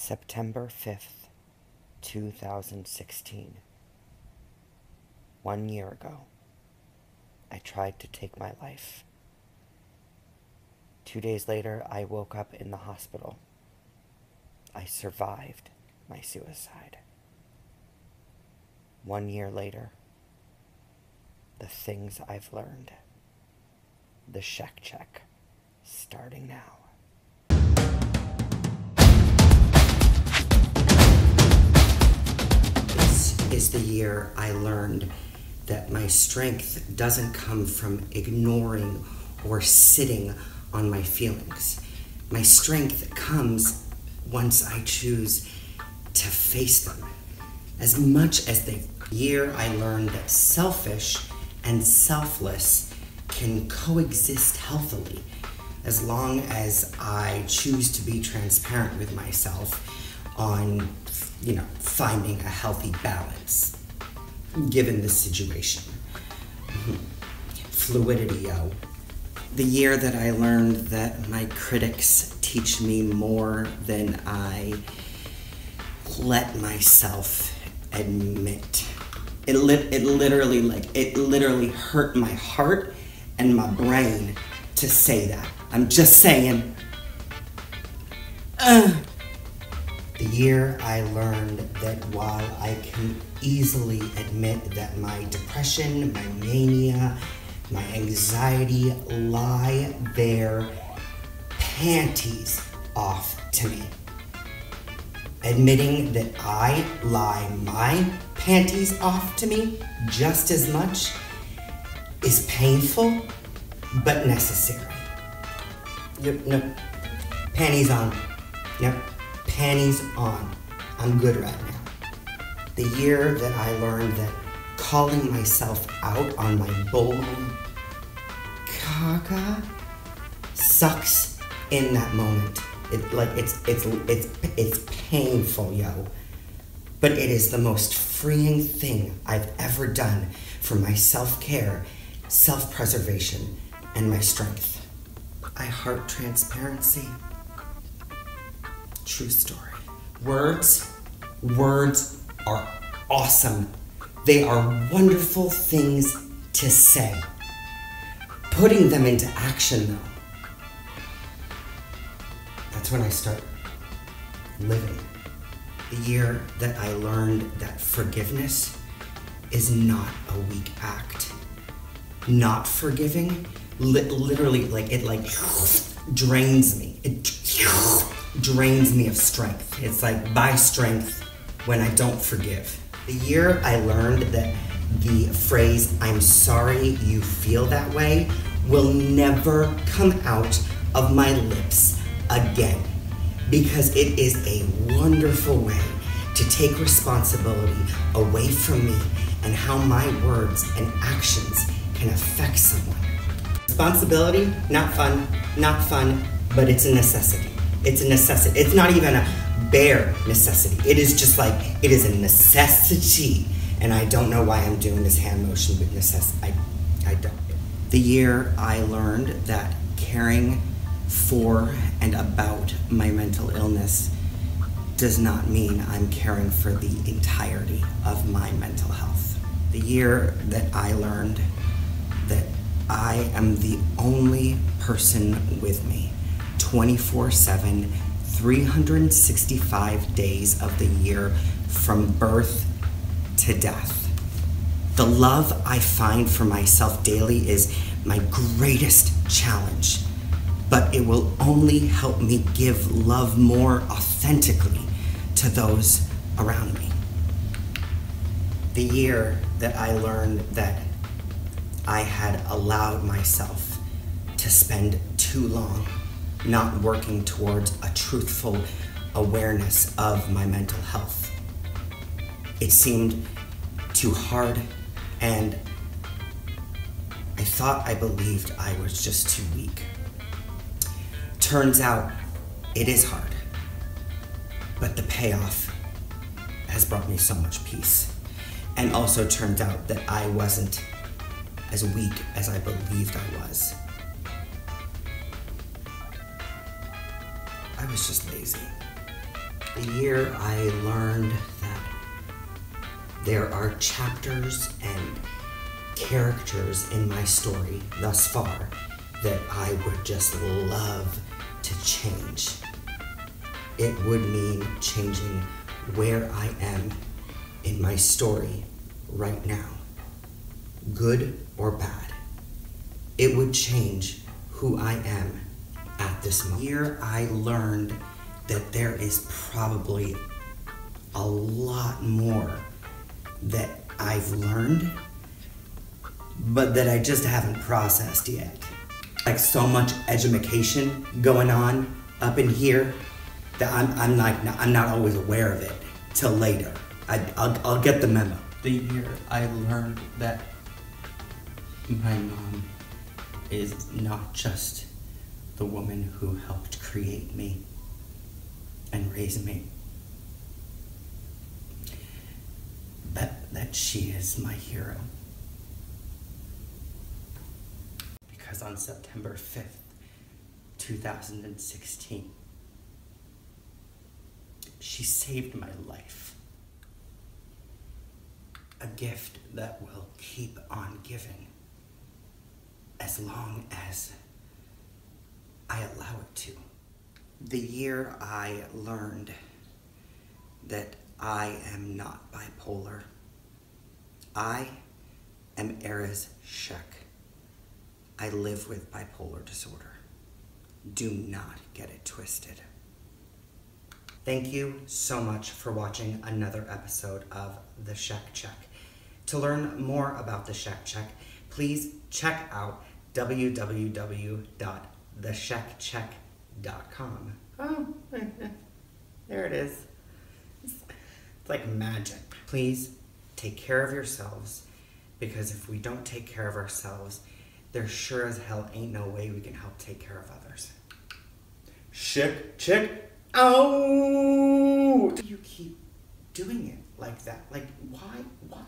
September 5th, 2016. 1 year ago, I tried to take my life. 2 days later, I woke up in the hospital. I survived my suicide. 1 year later, the things I've learned. The Shek check, starting now. This is the year I learned that my strength doesn't come from ignoring or sitting on my feelings. My strength comes once I choose to face them. As much as the year I learned that selfish and selfless can coexist healthily, as long as I choose to be transparent with myself on, finding a healthy balance, given the situation. Fluidity, yo. The year that I learned that my critics teach me more than I let myself admit. It literally hurt my heart and my brain to say that. I'm just saying. The year I learned that while I can easily admit that my depression, my mania, my anxiety lie their panties off to me. Admitting that I lie my panties off to me just as much is painful, but necessary. Yep, no, panties on. Yep, panties on. I'm good right now. The year that I learned that calling myself out on my bull caca sucks in that moment. It's painful, yo. But it is the most freeing thing I've ever done for my self-care, self-preservation, and my strength. I heart transparency. True story. Words are awesome. They are wonderful things to say. Putting them into action, though, that's when I start living. The year that I learned that forgiveness is not a weak act. Not forgiving, literally, drains me. It drains me of strength. It's like buy strength when I don't forgive. The year I learned that the phrase, "I'm sorry you feel that way," will never come out of my lips again, because it is a wonderful way to take responsibility away from me and how my words and actions can affect someone. Responsibility, not fun, but it's a necessity. It's a necessity. It's not even a bare necessity. It is just like, it is a necessity. And I don't know why I'm doing this hand motion with necessity. I don't. The year I learned that caring for and about my mental illness does not mean I'm caring for the entirety of my mental health. The year that I learned that I am the only person with me 24/7, 365 days of the year, from birth to death. The love I find for myself daily is my greatest challenge, but it will only help me give love more authentically to those around me. The year that I learned that I had allowed myself to spend too long not working towards a truthful awareness of my mental health. It seemed too hard, and I believed I was just too weak. Turns out it is hard, but the payoff has brought me so much peace. And also turns out that I wasn't as weak as I believed I was. I was just lazy. The year I learned that there are chapters and characters in my story thus far that I would just love to change. It would mean changing where I am in my story right now, good or bad. It would change who I am at this moment. Here I learned that there is probably a lot more that I've learned, but that I just haven't processed yet. Like so much education going on up in here that I'm not always aware of it till later. I'll get the memo. The year I learned that my mom is not just the woman who helped create me and raise me, but that she is my hero. Because on September 5th, 2016, she saved my life. A gift that will keep on giving as long as I allow it to. The year I learned that I am not bipolar. I am Shek. I live with bipolar disorder. Do not get it twisted. Thank you so much for watching another episode of The Shek Check. To learn more about The Shek Check, please check out www.theshekcheck.com. Oh, there it is. It's like magic. Please take care of yourselves, because if we don't take care of ourselves, there sure as hell ain't no way we can help take care of others. Shek, check. Oh! You keep doing it like that. Like, why? What?